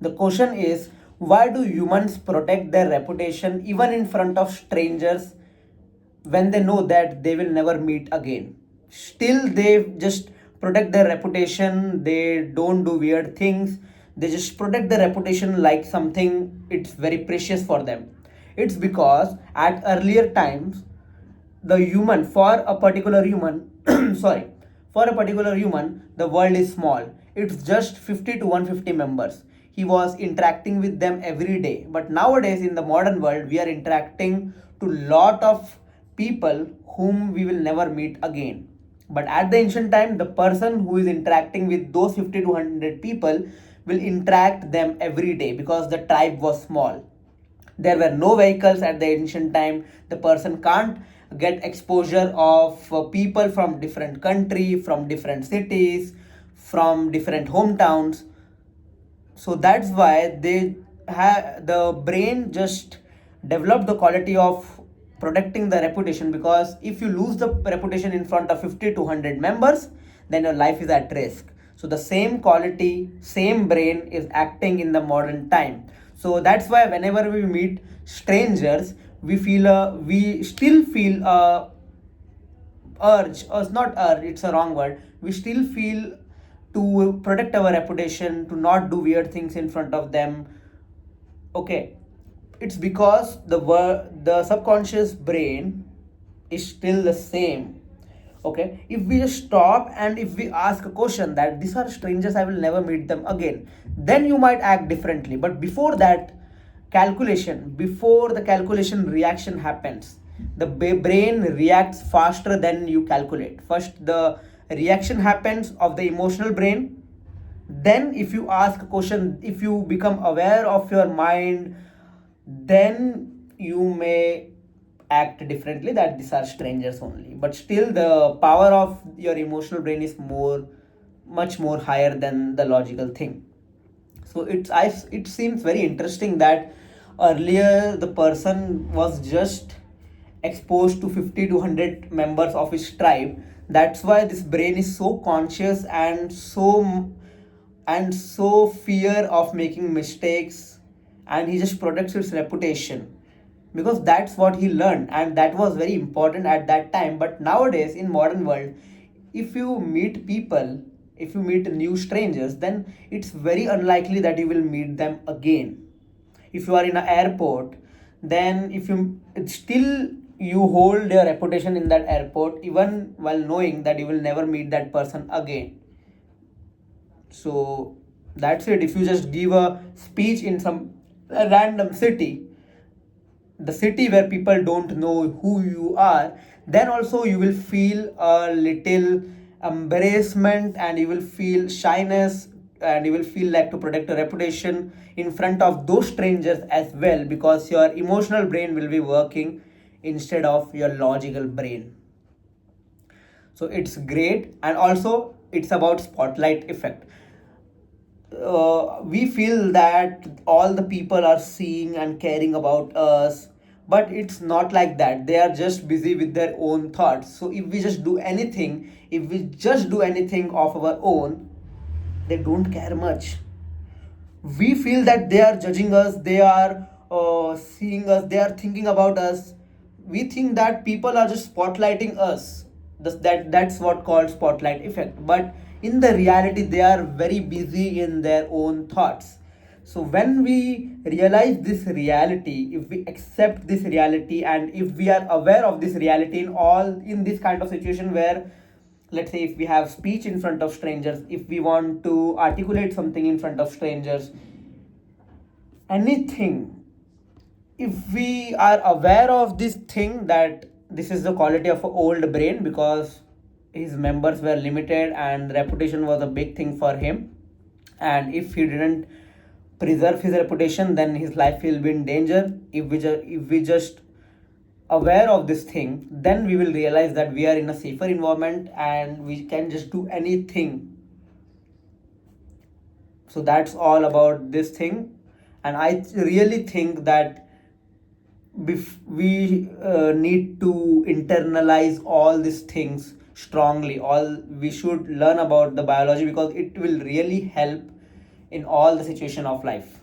The question is, why do humans protect their reputation even in front of strangers when they know that they will never meet again? Still, they just protect their reputation, they don't do weird things, they just protect their reputation like something it's very precious for them. It's because at earlier times, the human, for a particular human, sorry, for a particular human, the world is small. It's just 50 to 150 members. He was interacting with them every day. But nowadays, in the modern world, we are interacting to lot of people whom we will never meet again. But at the ancient time, the person who is interacting with those 50 to 100 people will interact them every day because the tribe was small. There were no vehicles at the ancient time. The person can't get exposure of people from different country, from different cities, from different hometowns. So that's why the brain just developed the quality of protecting the reputation, because if you lose the reputation in front of 50 to 100 members, then your life is at risk. So the same quality, same brain is acting in the modern time. So that's why whenever we meet strangers, we still feel a urge, or it's not urge, it's a wrong word, we still feel to protect our reputation, to not do weird things in front of them. Okay, it's because the subconscious brain is still the same. Okay, if we just stop and if we ask a question that these are strangers, I will never meet them again, then you might act differently. But before that, before the calculation reaction happens, the brain reacts faster than you calculate. First the reaction happens of the emotional brain, then if you ask a question, if you become aware of your mind, then you may act differently, that these are strangers only. But still the power of your emotional brain is much more higher than the logical thing. So it seems very interesting that earlier the person was just exposed to 50 to 100 members of his tribe. That's why this brain is so conscious and so fear of making mistakes, and he just protects his reputation because that's what he learned and that was very important at that time. But nowadays in modern world, if you meet people, if you meet new strangers, then it's very unlikely that you will meet them again. If you are in an airport, then if you it's still, you hold your reputation in that airport even while knowing that you will never meet that person again. So that's it. If you just give a speech in some random city, the city where people don't know who you are, then also you will feel a little embarrassment and you will feel shyness, and you will feel like to protect your reputation in front of those strangers as well, because your emotional brain will be working instead of your logical brain. So it's great. And also it's about spotlight effect. We feel that all the people are seeing and caring about us, but it's not like that. They are just busy with their own thoughts. So if we just do anything of our own, they don't care much. We feel that they are judging us, they are seeing us, they are thinking about us. We think that people are just spotlighting us. That's what called spotlight effect. But in the reality, they are very busy in their own thoughts. So when we realize this reality, if we accept this reality, and if we are aware of this reality in this kind of situation where, let's say, if we have speech in front of strangers, if we want to articulate something in front of strangers, anything, if we are aware of this thing, that this is the quality of an old brain, because his members were limited and reputation was a big thing for him, and if he didn't preserve his reputation, then his life will be in danger. If we just aware of this thing, then we will realize that we are in a safer environment and we can just do anything. So that's all about this thing. And I really think that we need to internalize all these things strongly. All we should learn about the biology, because it will really help in all the situation of life.